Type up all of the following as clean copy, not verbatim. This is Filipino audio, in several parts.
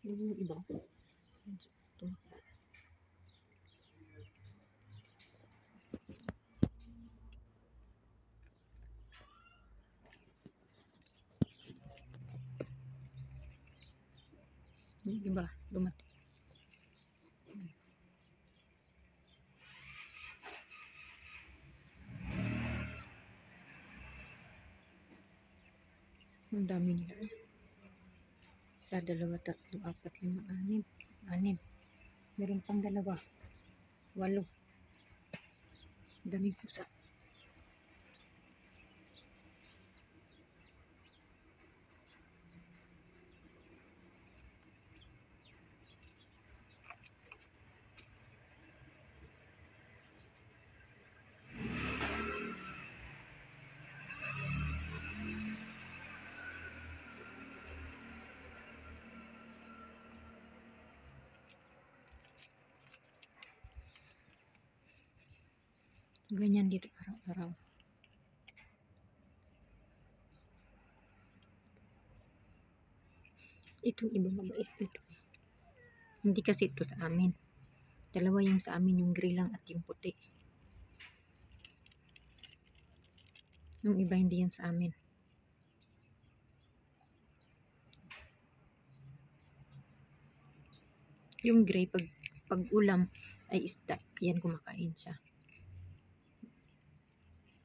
Yung iba. Ito. Yung iba, dumating. Ang dami nila. Isa, dalawa, tatlo, apat, lima, anim. Anim. Meron pang dalawa. 8. Daming pusa. Ganyan dito araw-araw. Itong iba mabait ito. Hindi kasi ito sa amin. Dalawa yung sa amin, yung gray lang at yung puti. Yung iba hindi yan sa amin. Yung gray, pag ulam ay isda, yan kumakain siya.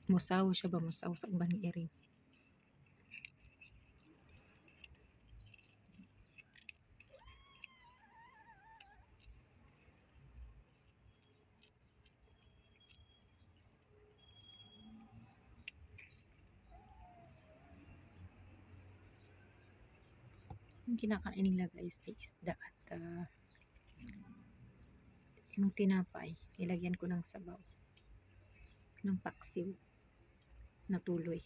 Musaw siya ba? Musaw sa ubang ering. Yung kinakain nila guys ay isda at yung tinapay, nilagyan ko ng sabaw ng paksiw na tuloy.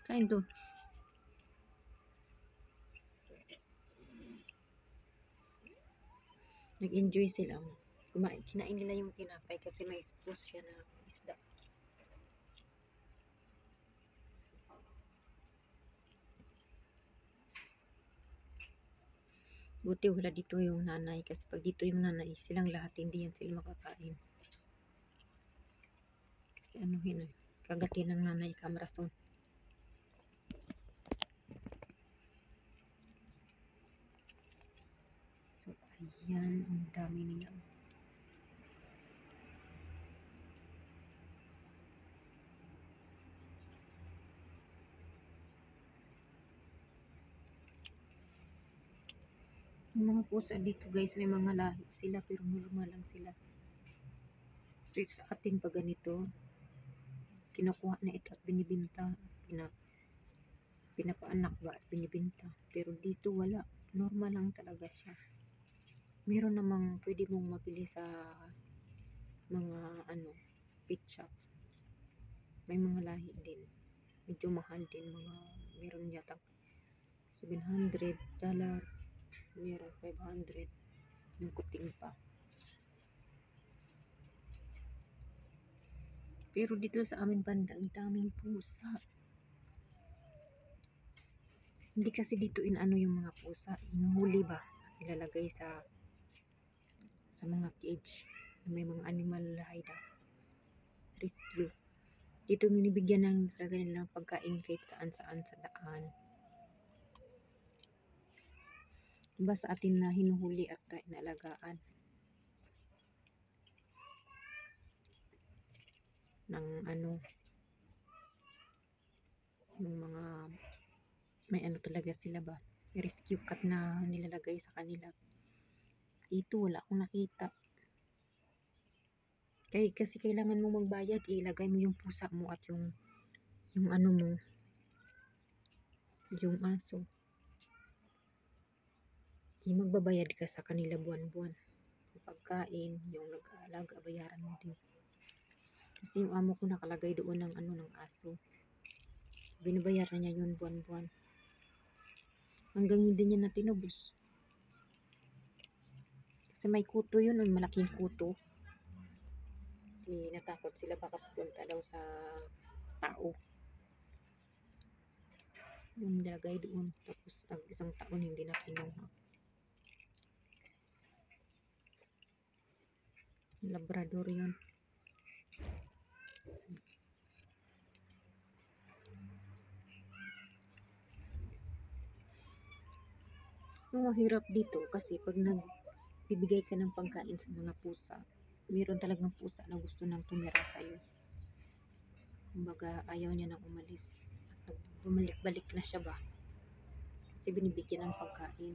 Kain to. Nag-enjoy sila. Kinain nila yung tinapay kasi may sauce siya na isda. Buti wala dito yung nanay kasi pag dito yung nanay, silang lahat hindi yan sila makakain. Kasi anuhin kagatin ng nanay kamrason. So ayan, ang dami nila. Yung mga pusa dito guys, may mga lahi sila pero normal lang sila. So sa atin pag ganito, kinukuha na ito at binibinta, pinapaanak ba at binibinta. Pero dito wala, normal lang talaga siya. Meron namang pwede mong mabili sa mga pet shop. May mga lahi din. Medyo mahal din, meron yata $700, meron 500, yung kuting pa. Pero dito sa amin banda, ang daming pusa. Hindi kasi dito inano yung mga pusa, inuhuli ba? Ilalagay sa mga cage na may mga animal hideout. Rescue. Dito binibigyan ng sa kanilang pagkain kahit saan-saan sa daan. Diba sa atin na hinuhuli at inalagaan ng ng mga may talaga sila ba? Rescue cat na nilalagay sa kanila. Ito wala akong nakita. Kasi kailangan mo magbayad, ilagay mo yung pusa mo at yung mo, yung aso. magbabayad ka sa kanila buwan-buwan. Yung pagkain, yung nag-aalaga, bayaran mo din. Kasi yung amo ko nakalagay doon ng ng aso. Binabayaran niya yun buwan-buwan. Hanggang hindi niya na tinubos. Kasi may kuto yun, may malaking kuto. Natakot sila baka pupunta daw sa tao. Yung nilagay doon. Tapos isang taon hindi na kinuha. Labrador yun. Yung mahirap dito kasi pag nagbibigay ka ng pagkain sa mga pusa, meron talagang pusa na gusto nang tumira sa'yo. Kumbaga ayaw niya nang umalis. At bumalik-balik na siya ba? Kasi binibigyan ng pagkain.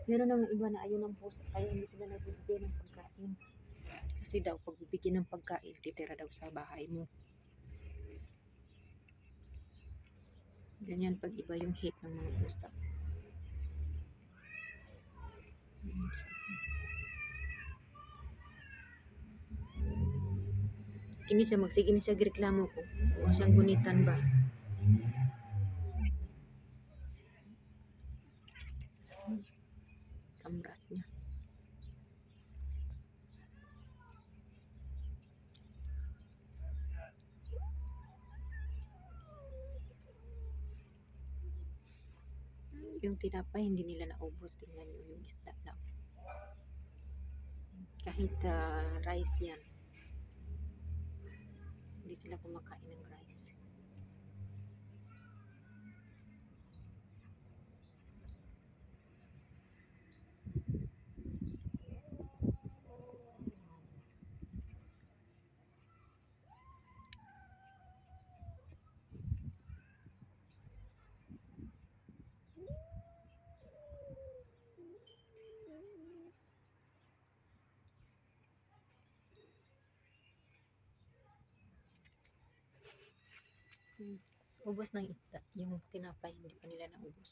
Meron namang iba na ayaw ng pusa, kaya hindi sila nagbibigay ng pagkain. Kasi daw, pag bibigyan ng pagkain, titira daw sa bahay mo. Ganyan pag iba yung hate ng mga pusa. Kini siya, magsige ni siya reklamo ko. O siyang gunitan ba? Kamras niya. Yung tinapay, hindi nila naubos. Tingnan nyo yung isda lang. Kahit rice yan. Hindi sila kumakain ng rice. Ubos ng isda. Yung tinapay, hindi pa nila naubos.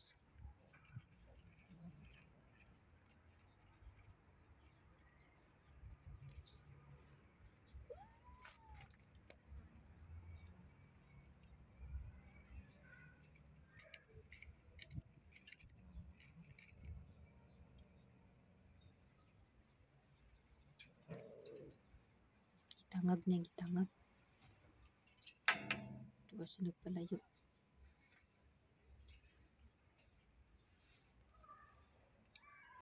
Gitangag niya, gitangag. Diba siya nagpalayo.